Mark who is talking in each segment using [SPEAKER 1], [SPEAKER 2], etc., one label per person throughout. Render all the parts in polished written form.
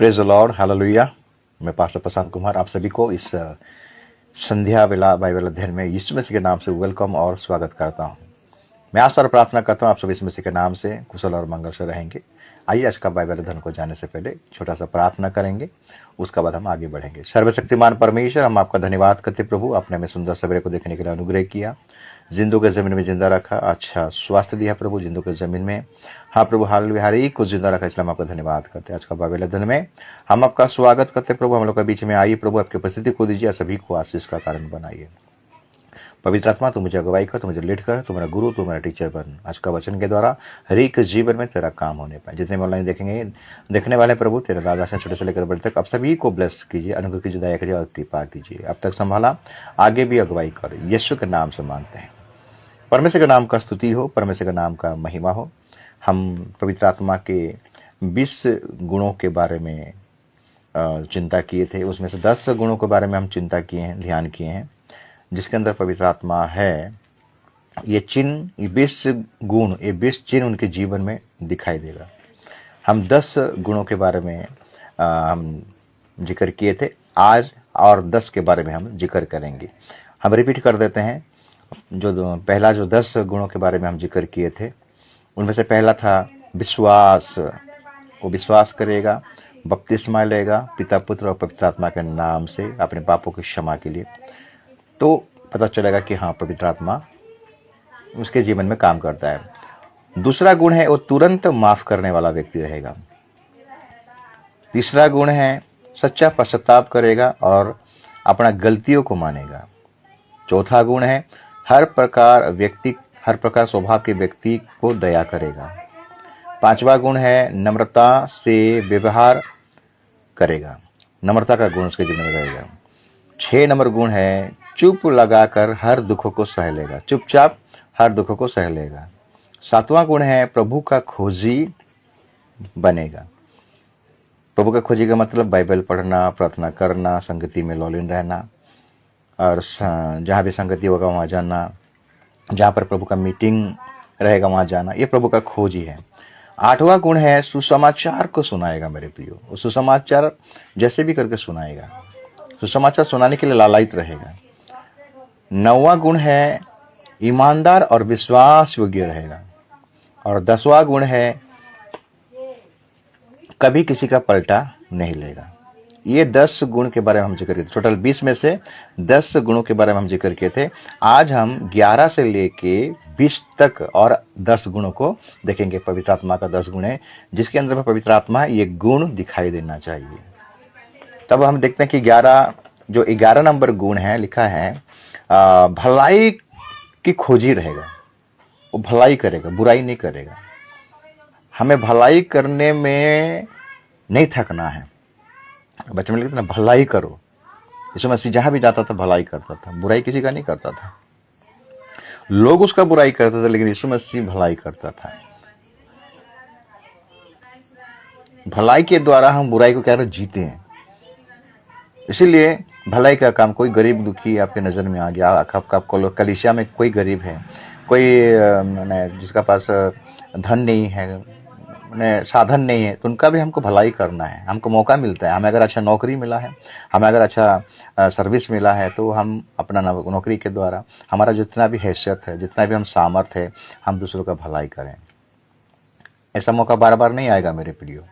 [SPEAKER 1] Praise the Lord, hallelujah. मैं pastor Prashant Kumar आप सभी को इस संध्या वेला बाइबल अध्ययन में यीशु मसीह के नाम से वेलकम और स्वागत करता हूं। मैं आशा और प्रार्थना करता हूं आप सभी यीशु मसीह के नाम से कुशल और मंगल से रहेंगे। आइए आज का बाइबल अध्ययन को जाने से पहले छोटा सा प्रार्थना करेंगे, उसके बाद हम आगे बढ़ेंगे। सर्वशक्तिमान परमेश्वर, हम आपका धन्यवाद करते प्रभु, आपने हमें सुंदर सवेरे को देखने के लिए अनुग्रह किया, जिंदों के जमीन में जिंदा रखा, अच्छा स्वास्थ्य दिया प्रभु जिंदों के जमीन में। हाँ प्रभु, हालेलुया, हर एक को जिंदा रखा, इसलिए हम आपका धन्यवाद करते हैं। आज का बाइबल अध्ययन में हम आपका स्वागत करते प्रभु, हम लोग के बीच में आइए प्रभु, आपकी उपस्थिति को दीजिए, सभी को आशीष का कारण बनाइए। पवित्र आत्मा, तू मुझे अगुवाई कर, तू मुझे लीड कर, तू मेरा गुरु, तू मेरा टीचर बन। आज का वचन के द्वारा हर एक जीवन में तेरा काम होने पाए। जितने भी ऑनलाइन देखेंगे देखने वाले प्रभु, तेरे दादा से छोटे से लेकर बड़े तक आप सभी को ब्लेस कीजिए, अनुग्रह कीजिए, दया कीजिए और कृपा कीजिए। अब तक संभाला, आगे भी अगुवाई कर, यीशु के नाम से मांगते हैं। परमेश्वर के नाम का स्तुति हो, परमेश्वर के नाम का महिमा हो। हम पवित्र आत्मा के 20 गुणों के बारे में चिंता किए थे, उसमें से 10 गुणों के बारे में हम चिंता किए हैं, ध्यान किए हैं, जिसके अंदर पवित्र आत्मा है। ये चिन्ह, ये 20 गुण, ये 20 चिन्ह उनके जीवन में दिखाई देगा। हम 10 गुणों के बारे में हम जिक्र किए थे, आज और 10 के बारे में हम जिक्र करेंगे। हम रिपीट कर देते हैं। पहला जो 10 गुणों के बारे में हम जिक्र किए थे, उनमें से पहला था विश्वास। वो विश्वास करेगा, बपतिस्मा लेगा पिता, पुत्र और पवित्र आत्मा के नाम से अपने पापों की क्षमा के लिए, तो पता चलेगा कि हाँ, पवित्र आत्मा उसके जीवन में काम करता है। दूसरा गुण है वो तुरंत माफ करने वाला व्यक्ति रहेगा। तीसरा गुण है सच्चा पश्चाताप करेगा और अपना गलतियों को मानेगा। चौथा गुण है हर प्रकार स्वभाव के व्यक्ति को दया करेगा। पांचवा गुण है नम्रता से व्यवहार करेगा, नम्रता का गुण उसके जीवन में रहेगा। 6 नंबर गुण है चुप लगाकर हर दुखों को सह लेगा, चुपचाप हर दुखों को सह लेगा। 7वां गुण है प्रभु का खोजी बनेगा। प्रभु का खोजी का मतलब बाइबल पढ़ना, प्रार्थना करना, संगति में लौलीन रहना और जहां भी संगति होगा वहां जाना, जहां पर प्रभु का मीटिंग रहेगा वहां जाना, ये प्रभु का खोजी है। 8वां गुण है सुसमाचार को सुनाएगा मेरे प्रियो, सुसमाचार जैसे भी करके सुनाएगा, सुसमाचार सुनाने के लिए लालायित रहेगा। 9वां गुण है ईमानदार और विश्वास योग्य रहेगा। और 10वां गुण है कभी किसी का पलटा नहीं लेगा। ये 10 गुण के बारे में हम जिक्र किए थे। टोटल 20 में से 10 गुणों के बारे में हम जिक्र किए थे। आज हम 11 से लेके 20 तक और 10 गुणों को देखेंगे। पवित्र आत्मा का 10 गुण है, जिसके अंदर में पवित्र आत्मा ये गुण दिखाई देना चाहिए। तब हम देखते हैं कि 11 नंबर गुण है, लिखा है भलाई की खोजी रहेगा। वो भलाई करेगा, बुराई नहीं करेगा। हमें भलाई करने में नहीं थकना है। बच्चे में लिखते ना, भलाई करो। यीशु मसीह जहां भी जाता था भलाई करता था, बुराई किसी का नहीं करता था। लोग उसका बुराई करते थे, लेकिन यीशु मसीह भलाई करता था। भलाई के द्वारा हम बुराई को क्या जीते हैं। इसीलिए भलाई का काम, कोई गरीब दुखी आपके नजर में आ गया, आपको कलीसिया में कोई गरीब है, कोई जिसका पास धन नहीं है, साधन नहीं है, तो उनका भी हमको भलाई करना है। हमको मौका मिलता है, हमें अगर अच्छा नौकरी मिला है, हमें अगर अच्छा सर्विस मिला है, तो हम अपना नौकरी के द्वारा हमारा जितना भी हैसियत है, जितना भी हम सामर्थ्य है, हम दूसरों का भलाई करें। ऐसा मौका बार बार नहीं आएगा मेरे प्रियो।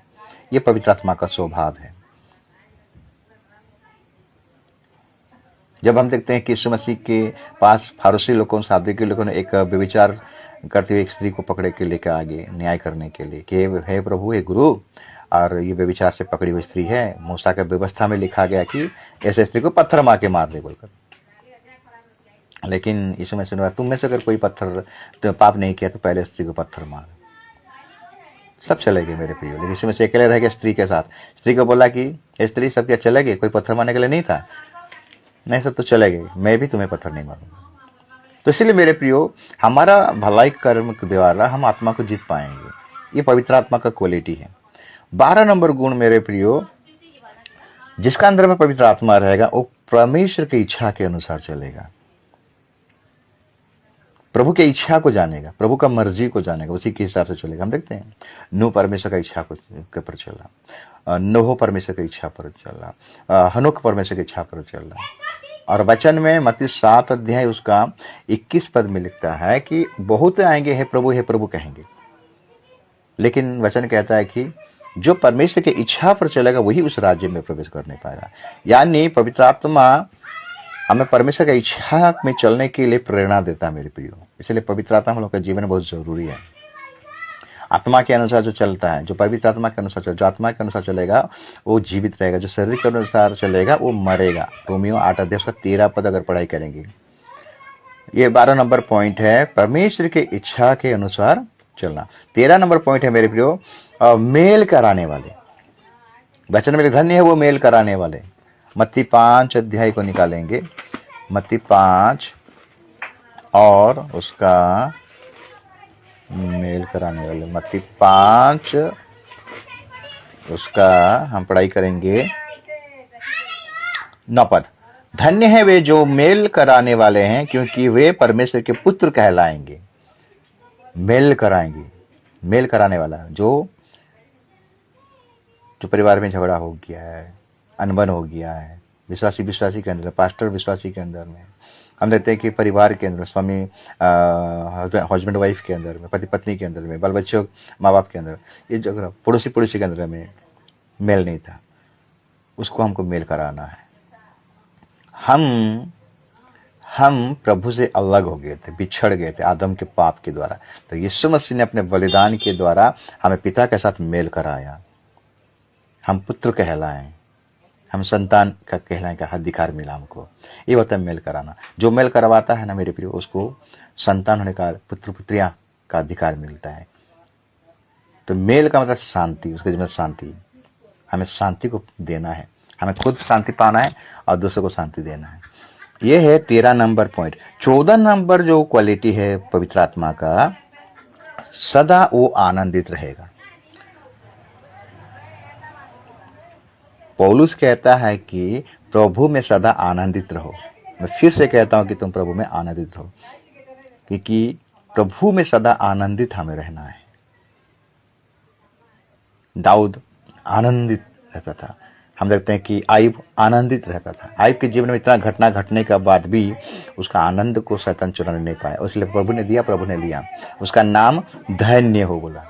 [SPEAKER 1] ये पवित्र आत्मा का स्वभाव है। जब हम देखते हैं कि यीशु मसीह के पास फारूसी लोगों, सादुकी लोगों ने एक व्यभिचार करते हुए एक स्त्री को पकड़े के लेकर आगे न्याय करने के लिए कि हे प्रभु, हे गुरु, और ये व्यभिचार से पकड़ी हुई स्त्री है, मूसा के व्यवस्था में लिखा गया कि ऐसे स्त्री को पत्थर मार के मार दे बोलकर। लेकिन यीशु मसीह ने, तुम में से अगर कोई तो पाप नहीं किया तो पहले स्त्री को पत्थर मार। सब चले गए मेरे प्रियो, लेकिन यीशु मसीह अकेले रह गए स्त्री के साथ। स्त्री को बोला कि स्त्री, सब क्या चले गए? कोई पत्थर मारने के लिए नहीं था? नहीं, सब तो चले गए, मैं भी तुम्हें पत्थर नहीं मारूंगा। तो इसलिए मेरे प्रियो, हमारा भलाई कर्म के द्वारा हम आत्मा को जीत पाएंगे। ये पवित्र आत्मा का क्वालिटी है। 12 नंबर गुण मेरे प्रियो, जिसका अंदर में पवित्र आत्मा रहेगा, वो परमेश्वर की इच्छा के अनुसार चलेगा। प्रभु की इच्छा को जानेगा, प्रभु का मर्जी को जानेगा, उसी के हिसाब से चलेगा। हम देखते हैं नूह परमेश्वर का इच्छा के पर चला, नोह परमेश्वर की इच्छा पर चला, हनोक परमेश्वर की इच्छा पर चला। और वचन में मत्ती 7 अध्याय उसका 21 पद में लिखता है कि बहुत आएंगे हे प्रभु कहेंगे, लेकिन वचन कहता है कि जो परमेश्वर की इच्छा पर चलेगा वही उस राज्य में प्रवेश कर नहीं पाएगा। यानी पवित्र आत्मा हमें परमेश्वर की इच्छा में चलने के लिए प्रेरणा देता है मेरे प्रियो। इसलिए पवित्र आत्मा हम लोग का जीवन बहुत जरूरी है। आत्मा के अनुसार जो चलता है, जो पवित्र आत्मा के अनुसार जो आत्मा के अनुसार चलेगा वो जीवित रहेगा, जो शरीर के अनुसार चलेगा वो मरेगा। रोमियो 8 अध्याय उसका 13 पद अगर पढ़ाई करेंगे, ये 12 नंबर पॉइंट है, परमेश्वर की इच्छा के अनुसार चलना। 13 नंबर पॉइंट है मेरे प्रियो, मेल कराने वाले। वचन में धन्य है वो मेल कराने वाले। मत्ती 5 अध्याय को निकालेंगे, मत्ती 5 और उसका मेल कराने वाले, मत्ती 5 उसका हम पढ़ाई करेंगे 9 पद। धन्य है वे जो मेल कराने वाले हैं, क्योंकि वे परमेश्वर के पुत्र कहलाएंगे। मेल कराएंगे, मेल कराने वाला जो परिवार में झगड़ा हो गया है, अनबन हो गया है, विश्वासी के अंदर, पास्टर विश्वासी के अंदर में, हम देखते हैं कि परिवार के अंदर, स्वामी हस्बैंड वाइफ के अंदर में, पति पत्नी के अंदर में, बाल बच्चों माँ बाप के अंदर, ये झगड़ा पड़ोसी के अंदर में मेल नहीं था, उसको हमको मेल कराना है। हम प्रभु से अलग हो गए थे, बिछड़ गए थे आदम के पाप के द्वारा। तो यीशु मसीह ने अपने बलिदान के द्वारा हमें पिता के साथ मेल कराया। हम पुत्र कहलाएं, हम संतान का कहलाने का अधिकार मिला हमको। ये होता है मेल कराना। जो मेल करवाता है ना मेरे प्रिय, उसको संतान होने का, पुत्र पुत्रियां का अधिकार मिलता है। तो मेल का मतलब शांति, उसके जीवन में शांति। हमें शांति को देना है, हमें खुद शांति पाना है और दूसरों को शांति देना है। ये है 13 नंबर पॉइंट। 14 नंबर जो क्वालिटी है पवित्र आत्मा का, सदा वो आनंदित रहेगा। पौलुस कहता है कि प्रभु में सदा आनंदित रहो। मैं फिर से कहता हूं कि तुम प्रभु में आनंदित रहो, क्योंकि प्रभु में सदा आनंदित हमें रहना है। दाऊद आनंदित रहता था। हम देखते हैं कि आयुब आनंदित रहता था। आयुब के जीवन में इतना घटना घटने के बाद भी उसका आनंद को शैतान चुराने नहीं पाया, इसलिए प्रभु ने दिया, प्रभु ने लिया। उसका नाम धन्य हो बोला।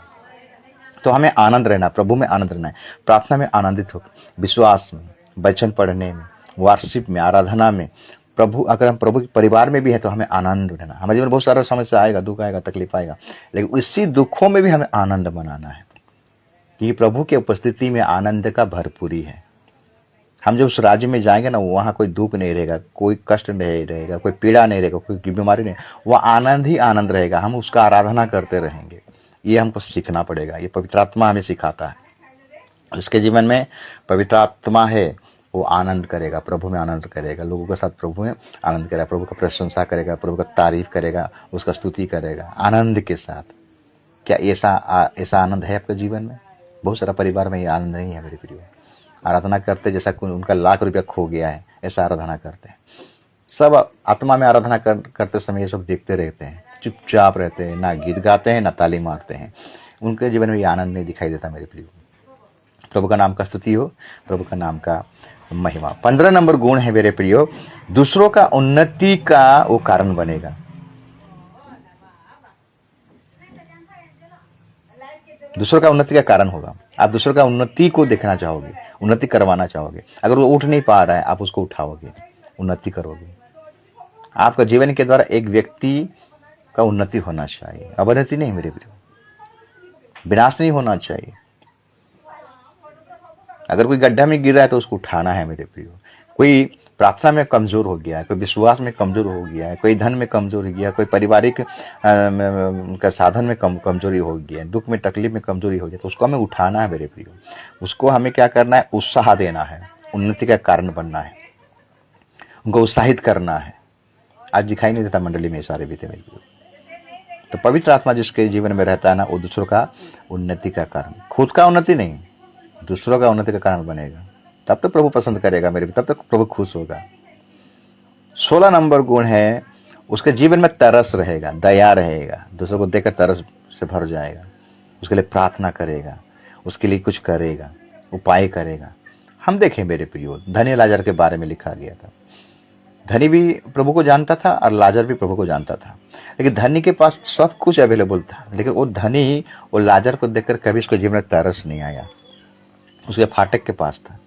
[SPEAKER 1] तो हमें आनंद रहना, प्रभु में आनंद रहना है, प्रार्थना में आनंदित हो, विश्वास में, वचन पढ़ने में, वर्शिप में, आराधना में। प्रभु, अगर हम प्रभु के परिवार में भी है तो हमें आनंद रहना। हमारे जीवन में बहुत सारा समस्या आएगा, दुख आएगा, तकलीफ आएगा, लेकिन इसी दुखों में भी हमें आनंद मनाना है, कि प्रभु की उपस्थिति में आनंद का भरपूरी है। हम जब उस राज्य में जाएंगे ना, वहां कोई दुख नहीं रहेगा, कोई कष्ट नहीं रहेगा, कोई पीड़ा नहीं रहेगा, कोई बीमारी नहीं, वह आनंद ही आनंद रहेगा। हम उसका आराधना करते रहेंगे। ये हमको सीखना पड़ेगा। ये पवित्र आत्मा हमें सिखाता है। उसके जीवन में पवित्र आत्मा है, वो आनंद करेगा, प्रभु में आनंद करेगा, लोगों के साथ प्रभु में आनंद करेगा, प्रभु का प्रशंसा करेगा, प्रभु का तारीफ करेगा, उसका स्तुति करेगा आनंद के साथ। क्या ऐसा आनंद है आपके जीवन में? बहुत सारा परिवार में ये आनंद नहीं है मेरे प्रिय। आराधना करते जैसा उनका लाख रुपया खो गया है, ऐसा आराधना करते हैं। सब आत्मा में आराधना करते समय ये सब देखते रहते हैं, चुपचाप रहते हैं, ना गीत गाते हैं, ना ताली मारते हैं। उनके जीवन में ये आनंद नहीं दिखाई देता मेरे प्रिय। प्रभु का नाम का स्तुति हो, प्रभु का नाम का महिमा। 15 नंबर गुण है मेरे प्रियो, दूसरों का उन्नति का वो कारण बनेगा। दूसरों का उन्नति का कारण होगा। आप दूसरों का उन्नति को देखना चाहोगे, उन्नति करवाना चाहोगे। अगर वो उठ नहीं पा रहा है, आप उसको उठाओगे, उन्नति करोगे। आपका जीवन के द्वारा एक व्यक्ति का उन्नति होना चाहिए, अवनति नहीं मेरे प्रियो, विनाश नहीं होना चाहिए। अगर कोई गड्ढा में गिर रहा है तो उसको उठाना है मेरे प्रियो। कोई प्रार्थना में कमजोर हो गया है, कोई विश्वास में कमजोर हो गया है, कोई धन में कमजोर हो गया, कोई पारिवारिक का साधन में कमजोरी हो गया है, दुख में तकलीफ में कमजोरी हो गई, तो उसको हमें उठाना है मेरे प्रियो। उसको हमें क्या करना है? उत्साह देना है, उन्नति का कारण बनना है, उनको उत्साहित करना है। आज दिखाई नहीं देता मंडली में सारे बीते मेरे प्रियो। तो पवित्र आत्मा जिसके जीवन में रहता है ना, वो दूसरों का उन्नति का कारण, खुद का उन्नति नहीं, दूसरों का उन्नति का कारण बनेगा। तब तो प्रभु पसंद करेगा मेरे, तब तक प्रभु खुश होगा। 16 नंबर गुण है, उसके जीवन में तरस रहेगा, दया रहेगा, दूसरों को देखकर तरस से भर जाएगा, उसके लिए प्रार्थना करेगा, उसके लिए कुछ करेगा, उपाय करेगा। हम देखें मेरे प्रियो, धनी लाजर के बारे में लिखा गया था। धनी भी प्रभु को जानता था और लाजर भी प्रभु को जानता था, लेकिन धनी के पास सब कुछ अवेलेबल था, लेकिन वो धनी वो लाजर को देखकर कभी उसके जीवन में तरस नहीं आया। उसके फाटक के पास था,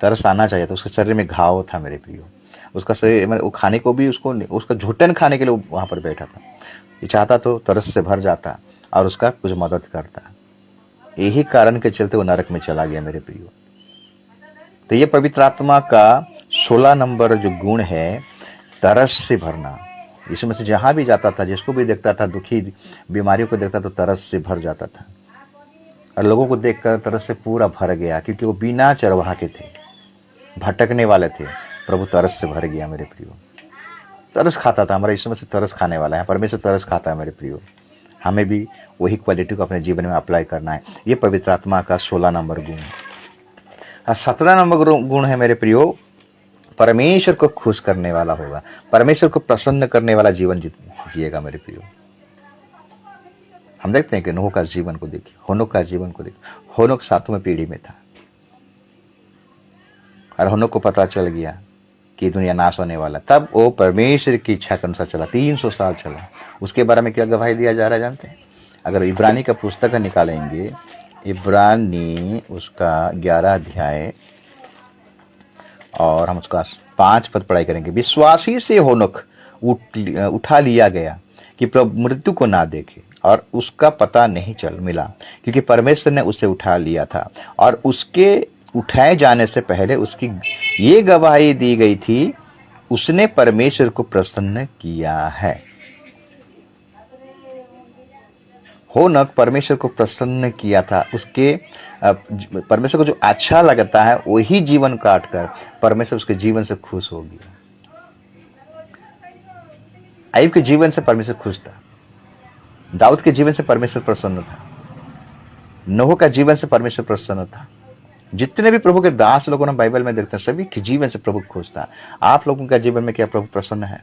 [SPEAKER 1] तरस आना चाहिए था। उसके शरीर में घाव था मेरे प्रियो, उसका शरीर वो खाने को भी उसका झुटन खाने के लिए वहां पर बैठा था। ये चाहता तो तरस से भर जाता और उसका कुछ मदद करता। यही कारण के चलते वो नरक में चला गया मेरे प्रियो। तो ये पवित्र आत्मा का 16 नंबर जो गुण है, तरस से भरना। यीशु मसीह जहां भी जाता था, जिसको भी देखता था, दुखी बीमारियों को देखता तो तरस से भर जाता था, और लोगों को देखकर तरस से पूरा भर गया, क्योंकि वो बिना चरवाहा के थे, भटकने वाले थे। प्रभु तरस से भर गया मेरे प्रियो, तरस खाता था। हमारा यीशु मसीह तरस खाने वाला है, परमेश्वर तरस खाता है मेरे प्रियो। हमें भी वही क्वालिटी को अपने जीवन में अप्लाई करना है। ये पवित्र आत्मा का 16 नंबर गुण है। 17 नंबर गुण है मेरे प्रियो, परमेश्वर को खुश करने वाला होगा, परमेश्वर को प्रसन्न करने वाला जीवन जिएगा मेरे प्रियो। हम देखते हैं कि नूह का जीवन को देखिए, होनोक का जीवन को देखिए। होनोक 7वें पीढ़ी में था और होनोक को पता चल गया कि दुनिया नाश होने वाला, तब वो परमेश्वर की इच्छा के अनुसार चला, 300 साल चला। उसके बारे में क्या गवाही दिया जा रहा है जानते हैं? अगर इब्रानी का पुस्तक निकालेंगे, इब्रानी उसका 11 अध्याय और हम उसका 5 पद पढ़ाई करेंगे। विश्वासी से होनोक उठा लिया गया कि प्रभु मृत्यु को ना देखे, और उसका पता नहीं चल मिला, क्योंकि परमेश्वर ने उसे उठा लिया था, और उसके उठाए जाने से पहले उसकी ये गवाही दी गई थी, उसने परमेश्वर को प्रसन्न किया है। होनोक परमेश्वर को प्रसन्न किया था। उसके परमेश्वर को जो अच्छा लगता है वही जीवन काटकर परमेश्वर उसके जीवन से खुश हो गया। अय्यूब के जीवन से परमेश्वर खुश था, दाऊद के जीवन से परमेश्वर प्रसन्न था, नूह का जीवन से परमेश्वर प्रसन्न था। जितने भी प्रभु के दास लोगों ने बाइबल में देखते हैं, सभी के जीवन से प्रभु खुश था। आप लोगों का जीवन में क्या प्रभु प्रसन्न है?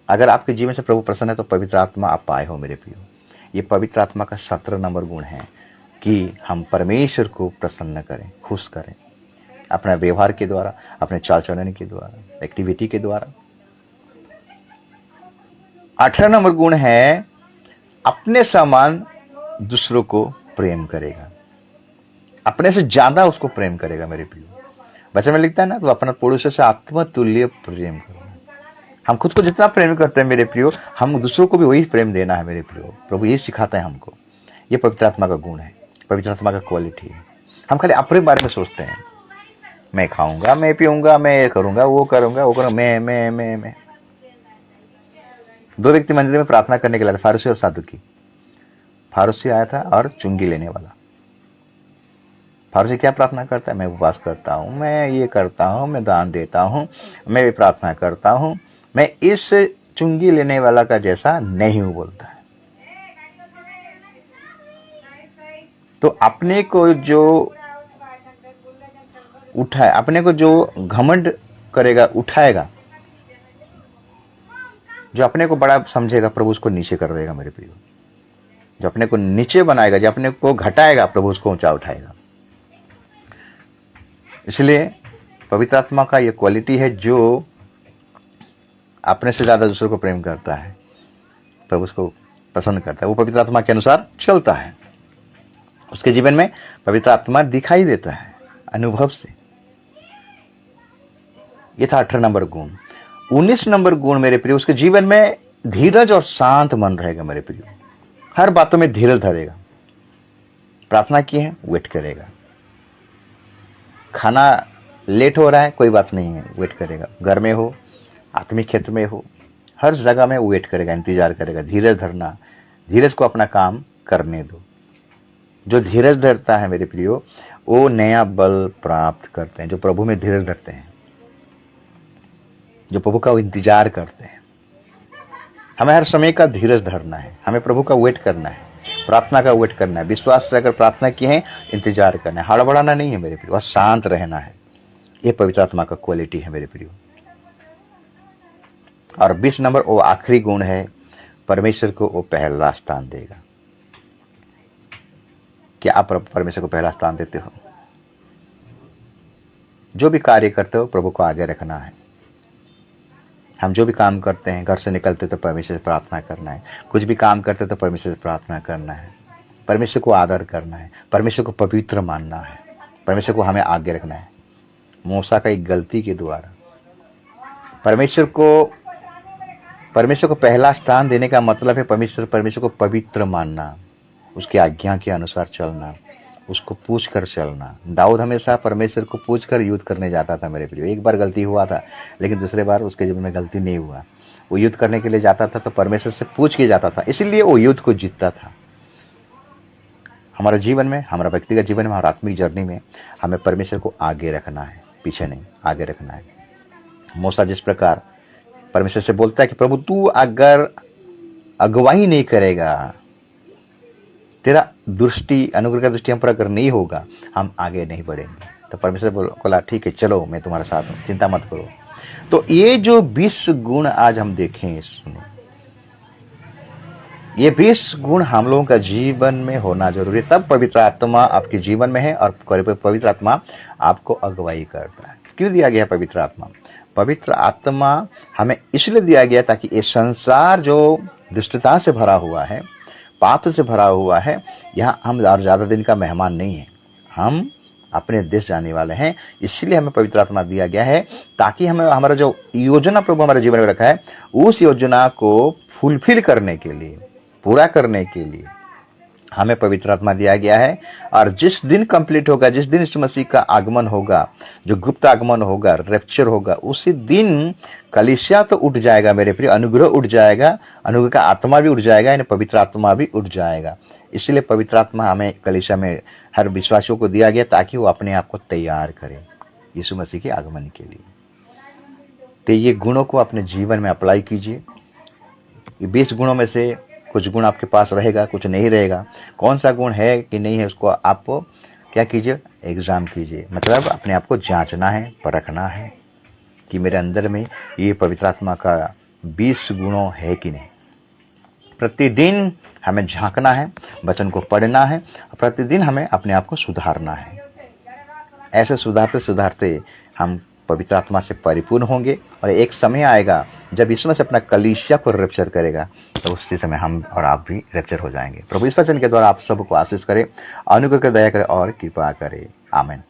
[SPEAKER 1] अगर आपके जीवन से प्रभु प्रसन्न है तो पवित्र आत्मा आप पाए हो मेरे प्रियो। ये पवित्र आत्मा का 17 नंबर गुण है कि हम परमेश्वर को प्रसन्न करें, खुश करें, अपने व्यवहार के द्वारा, अपने चाल चलन के द्वारा, एक्टिविटी के द्वारा। 18 नंबर गुण है, अपने समान दूसरों को प्रेम करेगा, अपने से ज्यादा उसको प्रेम करेगा मेरे प्रियो। वचन में लिखता है ना, तो अपना पड़ोसी से आत्मतुल्य प्रेम करो। हम खुद को जितना प्रेम करते हैं मेरे प्रियो, हम दूसरों को भी वही प्रेम देना है मेरे प्रियो। प्रभु ये सिखाता है हमको। ये पवित्र आत्मा का गुण है, पवित्र आत्मा का क्वालिटी है। हम खाली अपने बारे में सोचते हैं, मैं खाऊंगा, मैं पीऊंगा, मैं ये करूंगा, वो करूंगा, मैं। 2 व्यक्ति मंदिर में प्रार्थना करने के लिए, फारूसी और सादुकी। फारूसी आया था और चुंगी लेने वाला। फारूसी क्या प्रार्थना करता है? मैं उपवास करता हूं, मैं ये करता हूं, मैं दान देता हूं, मैं भी प्रार्थना करता हूं, मैं इस चुंगी लेने वाला का जैसा नहीं हूं बोलता है। तो अपने को जो उठाए, अपने को जो घमंड करेगा, उठाएगा, जो अपने को बड़ा समझेगा, प्रभु उसको नीचे कर देगा मेरे प्रियो। जो अपने को नीचे बनाएगा, जो अपने को घटाएगा, प्रभु उसको ऊंचा उठाएगा। इसलिए पवित्र आत्मा का यह क्वालिटी है, जो अपने से ज्यादा दूसरों को प्रेम करता है, प्रभु उसको पसंद करता है, वो पवित्र आत्मा के अनुसार चलता है। उसके जीवन में पवित्र आत्मा दिखाई देता है अनुभव से। यह था 18 नंबर गुण। 19 नंबर गुण मेरे प्रियो, उसके जीवन में धीरज और शांत मन रहेगा मेरे प्रियो। हर बातों में धीरज धरेगा। प्रार्थना की है, वेट करेगा। खाना लेट हो रहा है, कोई बात नहीं है, वेट करेगा। घर में हो, आत्मिक क्षेत्र में हो, हर जगह में वेट करेगा, इंतजार करेगा। धीरज धरना, धीरज को अपना काम करने दो। जो धीरज धरता है मेरे प्रियो, वो नया बल प्राप्त करते हैं। जो प्रभु में धीरज धरते हैं, जो प्रभु का इंतजार करते हैं। हमें हर समय का धीरज धरना है, हमें प्रभु का वेट करना है, प्रार्थना का वेट करना है। विश्वास से अगर प्रार्थना की है, इंतजार करना है, हड़बड़ाना नहीं है मेरे प्रियो, बस शांत रहना है। यह पवित्र आत्मा का क्वालिटी है मेरे प्रियो। और 20 नंबर वो आखिरी गुण है, परमेश्वर को वो पहला स्थान देगा। क्या आप परमेश्वर को पहला स्थान देते हो? जो भी कार्य करते हो प्रभु को आगे रखना है। हम जो भी काम करते हैं, घर से निकलते तो परमेश्वर से प्रार्थना करना है, कुछ भी काम करते तो परमेश्वर से प्रार्थना करना है, परमेश्वर को आदर करना है, परमेश्वर को पवित्र मानना है, परमेश्वर को हमें आगे रखना है। मूसा का एक गलती के द्वारा परमेश्वर को पहला स्थान देने का मतलब है परमेश्वर को पवित्र मानना, उसकी आज्ञा के अनुसार चलना, उसको पूछ कर चलना। दाऊद हमेशा परमेश्वर को पूछ कर युद्ध करने जाता था। मेरे प्रियो, एक बार गलती हुआ था, लेकिन दूसरे बार उसके जीवन में गलती नहीं हुआ। वो युद्ध करने के लिए जाता था तो परमेश्वर से पूछ के जाता था, इसलिए वो युद्ध को जीतता था। हमारे जीवन में, हमारा व्यक्तिगत जीवन में, हमारा आत्मिक जर्नी में हमें परमेश्वर को आगे रखना है, पीछे नहीं, आगे रखना है। मूसा जिस प्रकार परमेश्वर से बोलता है कि प्रभु तू अगर अगुवाई नहीं करेगा, तेरा दृष्टि, अनुग्रह का दृष्टि हम पर अगर नहीं होगा, हम आगे नहीं बढ़ेंगे। तो परमेश्वर बोला ठीक है, चलो मैं तुम्हारे साथ हूं, चिंता मत करो। तो ये जो 20 गुण आज हम देखें, सुनो, ये 20 गुण हम लोगों का जीवन में होना जरूरी है। तब पवित्र आत्मा आपके जीवन में है और पवित्र आत्मा आपको अगुवाई करता है। क्यों दिया गया पवित्र आत्मा? पवित्र आत्मा हमें इसलिए दिया गया ताकि ये संसार जो दुष्टता से भरा हुआ है, पाप से भरा हुआ है, यहाँ हम और ज्यादा दिन का मेहमान नहीं है, हम अपने देश जाने वाले हैं। इसलिए हमें पवित्र आत्मा दिया गया है ताकि हमें हमारा जो योजना प्रभु हमारे जीवन में रखा है, उस योजना को फुलफिल करने के लिए, पूरा करने के लिए हमें पवित्र आत्मा दिया गया है। और जिस दिन कंप्लीट होगा, जिस दिन यीशु मसीह का आगमन होगा, जो गुप्त आगमन होगा, रैप्चर होगा, उसी दिन कलीसिया तो उठ जाएगा मेरे प्रिय, अनुग्रह उठ जाएगा, अनुग्रह का आत्मा भी उठ जाएगा, यानी पवित्र आत्मा भी उठ जाएगा। इसलिए पवित्र आत्मा हमें कलीसिया में हर विश्वासियों को दिया गया ताकि वो अपने आप को तैयार करें यीशु मसीह के आगमन के लिए। तो ये गुणों को अपने जीवन में अप्लाई कीजिए। ये 20 गुणों में से कुछ गुण आपके पास रहेगा, कुछ नहीं रहेगा। कौन सा गुण है कि नहीं है, उसको आपको क्या कीजिए, एग्जाम कीजिए। मतलब अपने आप को जांचना है, परखना है कि मेरे अंदर में ये पवित्र आत्मा का 20 गुणों है कि नहीं। प्रतिदिन हमें झांकना है, वचन को पढ़ना है, प्रतिदिन हमें अपने आप को सुधारना है। ऐसे सुधारते सुधारते हम पवित्र आत्मा से परिपूर्ण होंगे और एक समय आएगा जब इसमें से अपना कलीसिया को रैप्चर करेगा, तो उसी समय हम और आप भी रैप्चर हो जाएंगे। प्रभु इस वचन के द्वारा आप सबको आशीष करे, अनुग्रह कर, दया करे और कृपा करे। आमीन।